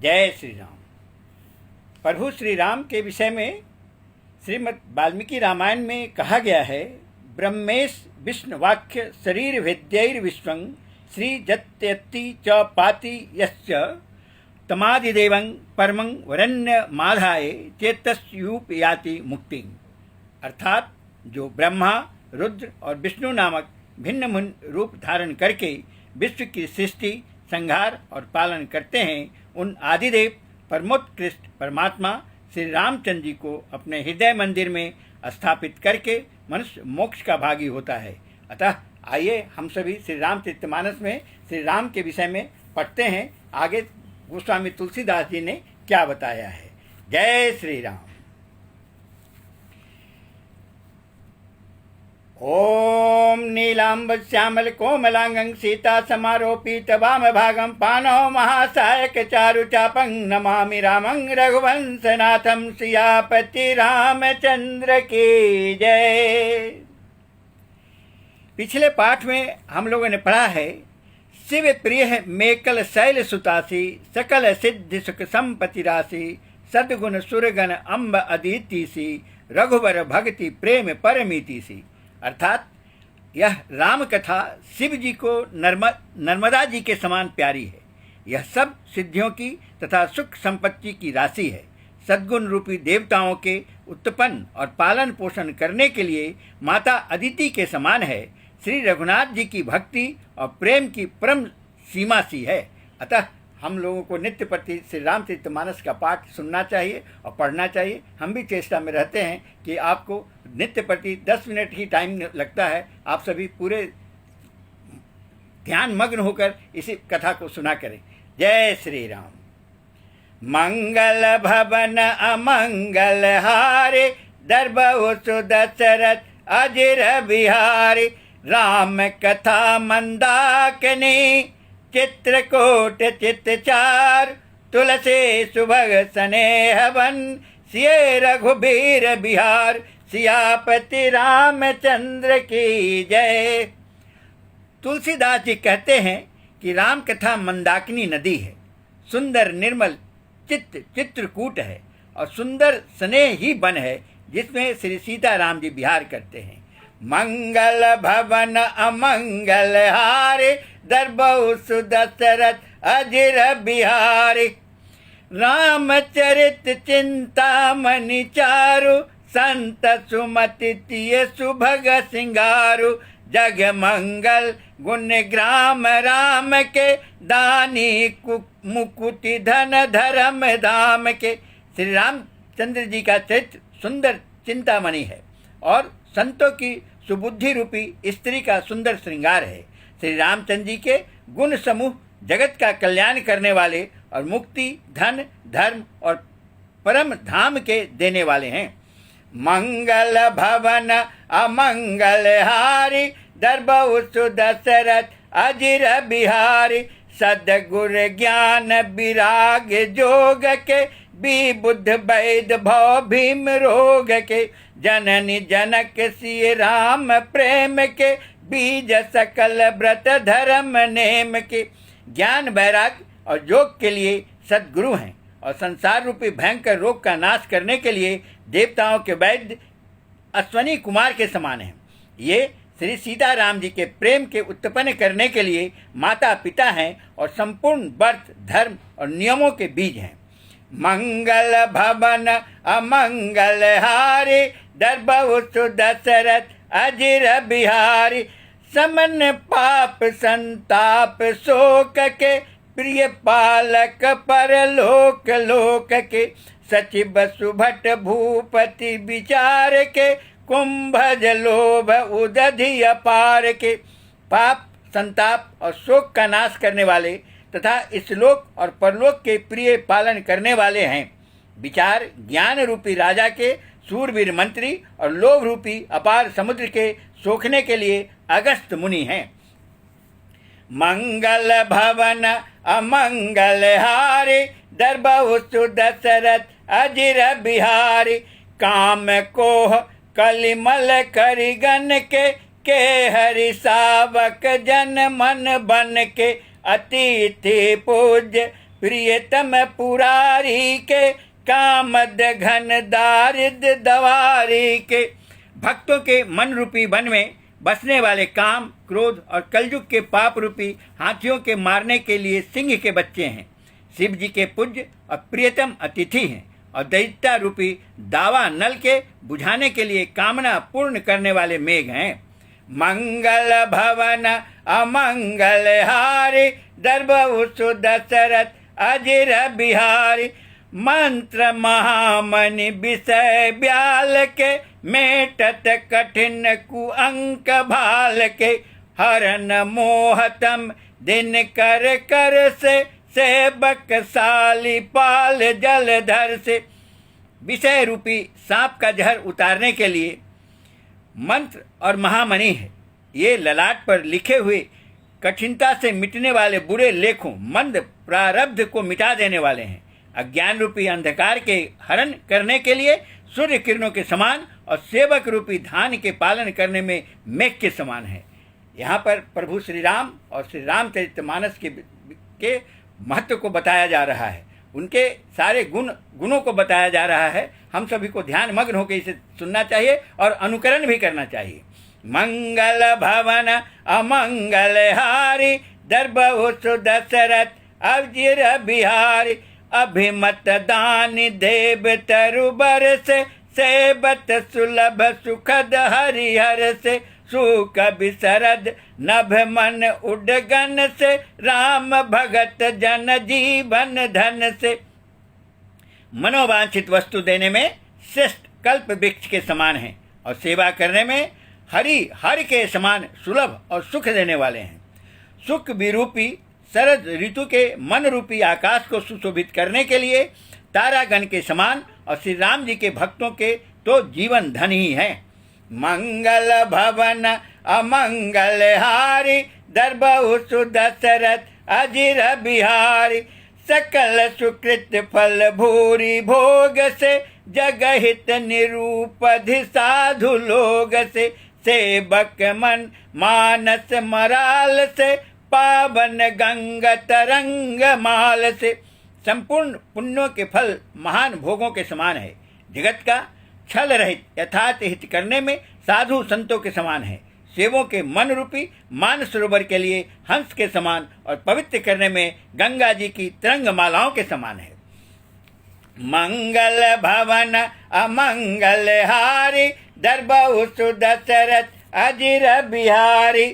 जय श्री राम। प्रभु श्री राम के विषय में श्रीमद् वाल्मीकि रामायण में कहा गया है, ब्रह्मेश विष्णुवाक्य शरीर भेद्यैर्विश्वं श्रीजत्यति च पाति यश्च तमादिदेवं परमं वरण्य माधाय चेतस्यूप याति मुक्ति। अर्थात जो ब्रह्मा, रुद्र और विष्णु नामक भिन्न भिन्न रूप धारण करके विश्व की सृष्टि, संहार और पालन करते हैं, उन आदिदेव परमोत्कृष्ट परमात्मा श्री रामचंद्र जी को अपने हृदय मंदिर में स्थापित करके मनुष्य मोक्ष का भागी होता है। अतः आइए हम सभी श्री रामचरितमानस में श्री राम के विषय में पढ़ते हैं। आगे गोस्वामी तुलसीदास जी ने क्या बताया है। जय श्री राम। ओम नीलांब श्यामल कोमलांगं सीता समारोपित वाम भागं पानौ महासायक चारु चापं नमामि रामं रघुवंशनाथं सियापति रामचंद्र की जय। पिछले पाठ में हम लोगों ने पढ़ा है, शिव प्रिय मेकल शैल सुतासी सकल सिद्धि सुख संपत्ति राशि सद्गुण सुरगण अम्ब अदिति सी रघुवर भक्ति प्रेम परमिति सी। अर्थात यह राम कथा शिव जी को नर्मदा जी के समान प्यारी है। यह सब सिद्धियों की तथा सुख संपत्ति की राशि है। सद्गुण रूपी देवताओं के उत्पन्न और पालन पोषण करने के लिए माता अदिति के समान है। श्री रघुनाथ जी की भक्ति और प्रेम की परम सीमा सी है। अतः हम लोगों को नित्य प्रति श्री रामचरितमानस का पाठ सुनना चाहिए और पढ़ना चाहिए। हम भी चेष्टा में रहते हैं कि आपको नित्य प्रति 10 मिनट ही टाइम लगता है, आप सभी पूरे ध्यान मग्न होकर इसी कथा को सुना करें। जय श्री राम। मंगल भवन अमंगल हारे दरबहु सुदशरथ अजिर बिहारी राम कथा मंदाकिनी चित्रकूट चित्तचार तुलसी सुभग स्नेहवन सिय रघुबीर बिहार सियापति रामचंद्र की जय। तुलसीदास जी कहते हैं कि राम कथा मंदाकिनी नदी है, सुंदर निर्मल चित्रकूट है और सुंदर स्नेह ही वन है जिसमें श्री सीता राम जी विहार करते हैं। मंगल भवन अमंगल हारे दरबहु सुदशरथ अजिर बिहारी रामचरित चिंतामणि चारु संत सुमति तिय सुभग सिंगारु जग मंगल गुण ग्राम राम के दानी मुकुति धन धर्म धाम के। श्री रामचंद्र जी का चरित्र सुंदर चिंतामणि है और संतों की सुबुद्धि रूपी स्त्री का सुंदर श्रृंगार है। श्री रामचंद्र जी के गुण समूह जगत का कल्याण करने वाले और मुक्ति, धन, धर्म और परम धाम के देने वाले हैं। मंगल भवन अमंगल हारी दरबहु सुदशरथ अजिर बिहारी सद्गुर ज्ञान विराग जोग के बी बुद्ध वैद भव भीम रोग के जननी जनक सिय राम प्रेम के बीज सकल व्रत धर्म नेम के। ज्ञान वैराग और योग के लिए सद्गुरु हैं और संसार रूपी भयंकर रोग का नाश करने के लिए देवताओं के वैद्य अश्वनी कुमार के समान हैं। ये श्री सीता राम जी के प्रेम के उत्पन्न करने के लिए माता पिता हैं और संपूर्ण व्रत धर्म और नियमों के बीज हैं। मंगल भवन अमंगल हारी दरबहु सुदशरथ अजिर बिहारी समन पाप संताप शोक के प्रिय पालक परलोक लोक के सचिव सुभट भूपति विचार के कुंभज लोभ उदधि अपार के। पाप संताप और शोक का नाश करने वाले तथा इस लोक और परलोक के प्रिय पालन करने वाले हैं। विचार ज्ञान रूपी राजा के सूरवीर मंत्री और लोभ रूपी अपार समुद्र के सोखने के लिए अगस्त मुनि हैं। मंगल भवन अमंगल हारी दरबहु सुदशरथ अजिर बिहारी काम कोह कलिमल करिगन के हरि सावक जन मन बन के अतिथि पूज्य प्रियतम पुरारी के, कामद घन दारिद दवारी के। भक्तों के मन रूपी वन में बसने वाले काम, क्रोध और कलयुग के पाप रूपी हाथियों के मारने के लिए सिंह के बच्चे हैं। शिव जी के पूज्य और प्रियतम अतिथि हैं और दैत्य रूपी दावा नल के बुझाने के लिए कामना पूर्ण करने वाले मेघ हैं। मंगल भवन अमंगल हारी, दर्बउसु दशरथ अजिर बिहारी। मंत्र महामणि विषय ब्याल के, मेटत कठिन कुअंक भाल के। हरन मोहतम दिन कर कर से, सेवक साली पाल जलधर से। विषय रूपी सांप का जहर उतारने के लिए मंत्र और महामणि है। ये ललाट पर लिखे हुए कठिनता से मिटने वाले बुरे लेखों, मंद प्रारब्ध को मिटा देने वाले हैं। अज्ञान रूपी अंधकार के हरण करने के लिए सूर्य किरणों के समान और सेवक रूपी धान के पालन करने में मेघ के समान है। यहाँ पर प्रभु श्री राम और श्री रामचरितमानस के महत्व को बताया जा रहा है। उनके सारे गुणों को बताया जा रहा है। हम सभी को ध्यान मग्न होकर इसे सुनना चाहिए और अनुकरण भी करना चाहिए। मंगल भवन अमंगल हारी, दर्बउसु दशरथ अजिर बिहारी। अभिमत दानी देव तरुबर से, सेबत सुलभ सुखद हरिहर से। सुख बिसरद नभ मन उडगन से, राम भगत जन जीवन धन से। मनोवांछित वस्तु देने में श्रेष्ठ कल्प वृक्ष के समान हैं और सेवा करने में हरि के समान सुलभ और सुख देने वाले हैं। सुख विरूपी शरद ऋतु के मन रूपी आकाश को सुशोभित करने के लिए तारागण के समान और श्री राम जी के भक्तों के तो जीवन धन ही है। मंगल भवन अमंगल हारी, दर्बउसु दशरथ अजिर बिहारी। सकल सुकृत फल भूरी भोग से, जगहित निरूपधि साधु लोग से। सेवक मन मानस मराल से, पावन गंग तरंग माल से। संपूर्ण पुण्यों के फल महान भोगों के समान है। जगत का छल रहित यथार्थ हित करने में साधु संतों के समान है। सेवों के मन रूपी मान सरोवर के लिए हंस के समान और पवित्र करने में गंगा जी की तरंग मालाओं के समान है। मंगल भवन अमंगल हारी, दर्बउसु दशरथ अजिर बिहारी।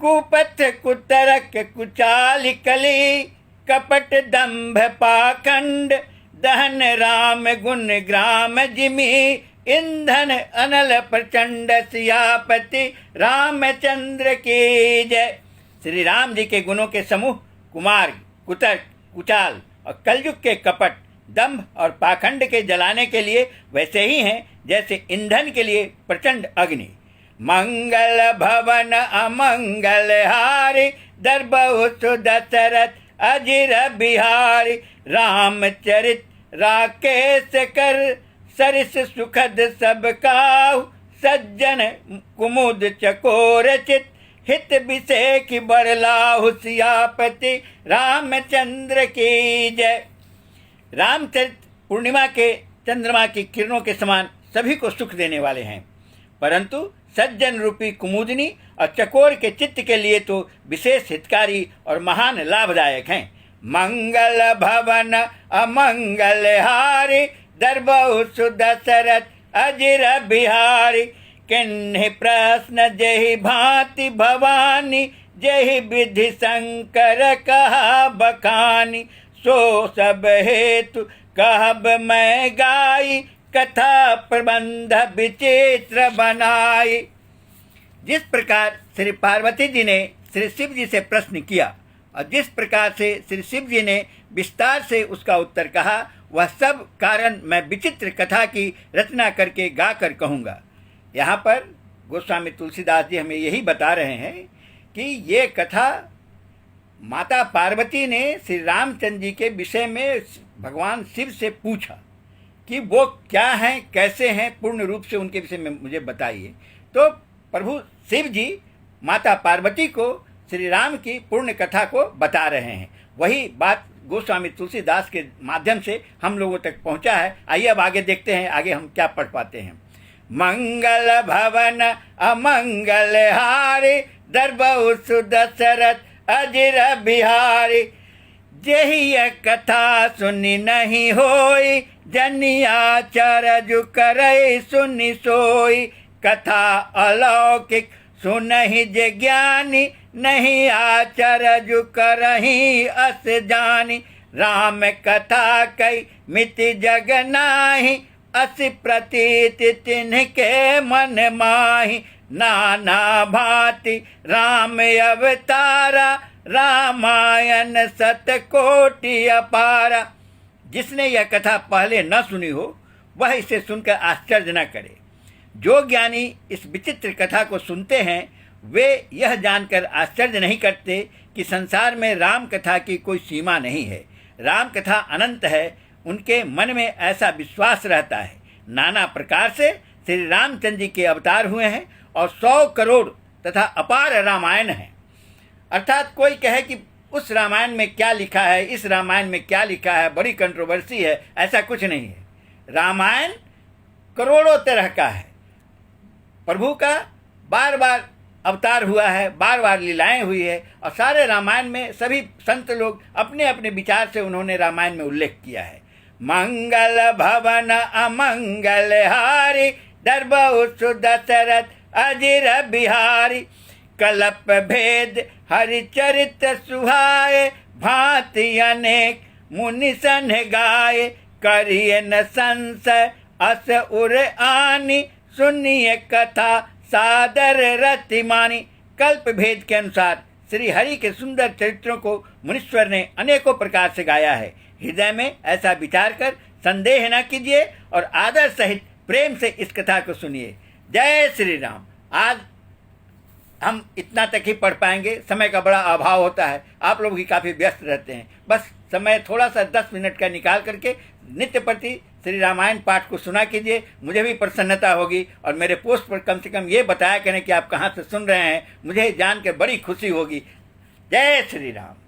कुपथ कुतरक कुचाल कली, कपट दंभ पाखंड दहन राम गुण ग्राम जिमी। ईंधन अनल प्रचंड सियापति रामचंद्र की जय। श्री राम जी के गुणों के समूह कुमार्ग, कुतर्क, कुचाल और कलयुग के कपट, दंभ और पाखंड के जलाने के लिए वैसे ही हैं जैसे ईंधन के लिए प्रचंड अग्नि। मंगल भवन अमंगल हारी, दर्बउसु दशरथ अजिर बिहारी। रामचरित राकेश कर, सरिस सुखद सब काहु। सज्जन कुमुद चकोर चित, हित विषेक बरलाहु। सियापति रामचंद्र की जय। रामचरित पूर्णिमा के चंद्रमा की किरणों के समान सभी को सुख देने वाले हैं, परंतु सज्जन रूपी कुमुदनी और चकोर के चित्त के लिए तो विशेष हितकारी और महान लाभदायक हैं। मंगल भवन अमंगल हारी, दर्बउसु दशरथ अजिर बिहारी। किन्हि प्रश्न जहि भांति भवानी, जहि विधि शंकर कहा बखानी। सो सब हेतु कहब मैं गाई, कथा प्रबंध विचित्र बनाई। जिस प्रकार श्री पार्वती जी ने श्री शिव जी से प्रश्न किया और जिस प्रकार से श्री शिव जी ने विस्तार से उसका उत्तर कहा, वह सब कारण मैं विचित्र कथा की रचना करके गाकर कहूँगा। यहाँ पर गोस्वामी तुलसीदास जी हमें यही बता रहे हैं कि ये कथा माता पार्वती ने श्री रामचंद्र जी के विषय में भगवान शिव से पूछा कि वो क्या हैं, कैसे हैं, पूर्ण रूप से उनके विषय में मुझे बताइए। तो प्रभु शिव जी माता पार्वती को श्री राम की पूर्ण कथा को बता रहे हैं। वही बात गोस्वामी तुलसीदास के माध्यम से हम लोगों तक पहुंचा है। आइए अब आगे देखते हैं, आगे हम क्या पढ़ पाते हैं। मंगल भवन अमंगल हारी, दरबहु सुदशरथ अजिर बिहारी। जेहि कथा सुनी नहीं होई, जनिया चरजु करई सुनी सोई। कथा अलौकिक सुनहि जे ज्ञानी, नहीं आचरजु करही अस जानी। राम कथा कई मिति जग नाही, अस प्रतीत तिन्हके मन माही। नाना भांति राम अवतारा, रामायण सतकोटि अपारा। जिसने यह कथा पहले न सुनी हो वह इसे सुनकर आश्चर्य न करे। जो ज्ञानी इस विचित्र कथा को सुनते हैं वे यह जानकर आश्चर्य नहीं करते कि संसार में राम कथा की कोई सीमा नहीं है। राम कथा अनंत है, उनके मन में ऐसा विश्वास रहता है। नाना प्रकार से श्री रामचंद्र जी के अवतार हुए हैं और 100 करोड़ तथा अपार रामायण है। अर्थात कोई कहे कि उस रामायण में क्या लिखा है, इस रामायण में क्या लिखा है, बड़ी कंट्रोवर्सी है, ऐसा कुछ नहीं है। रामायण करोड़ों तरह का है। प्रभु का बार बार अवतार हुआ है, बार बार लीलाएं हुई है और सारे रामायण में सभी संत लोग अपने अपने विचार से उन्होंने रामायण में उल्लेख किया है। मंगल भवन अमंगल हारी, दरबहु सुदशरथ अजिर बिहारी। कलप भेद हरिचरित सुहाए, भांति अनेक मुनि सन गाये। करिए न संशय अस उर आनी, सुनिए कथा सादर रति मानी। कल्प भेद के अनुसार श्री हरि के सुंदर चरित्रों को मुनीश्वर ने अनेकों प्रकार से गाया है। हृदय में ऐसा विचार कर संदेह न कीजिए और आदर सहित प्रेम से इस कथा को सुनिए। जय श्री राम। आज हम इतना तक ही पढ़ पाएंगे, समय का बड़ा अभाव होता है, आप लोग भी काफ़ी व्यस्त रहते हैं। बस समय थोड़ा सा 10 मिनट का निकाल करके नित्य प्रति श्री रामायण पाठ को सुना कीजिए, मुझे भी प्रसन्नता होगी। और मेरे पोस्ट पर कम से कम ये बताया करें कि आप कहाँ से सुन रहे हैं, मुझे जानकर बड़ी खुशी होगी। जय श्री राम।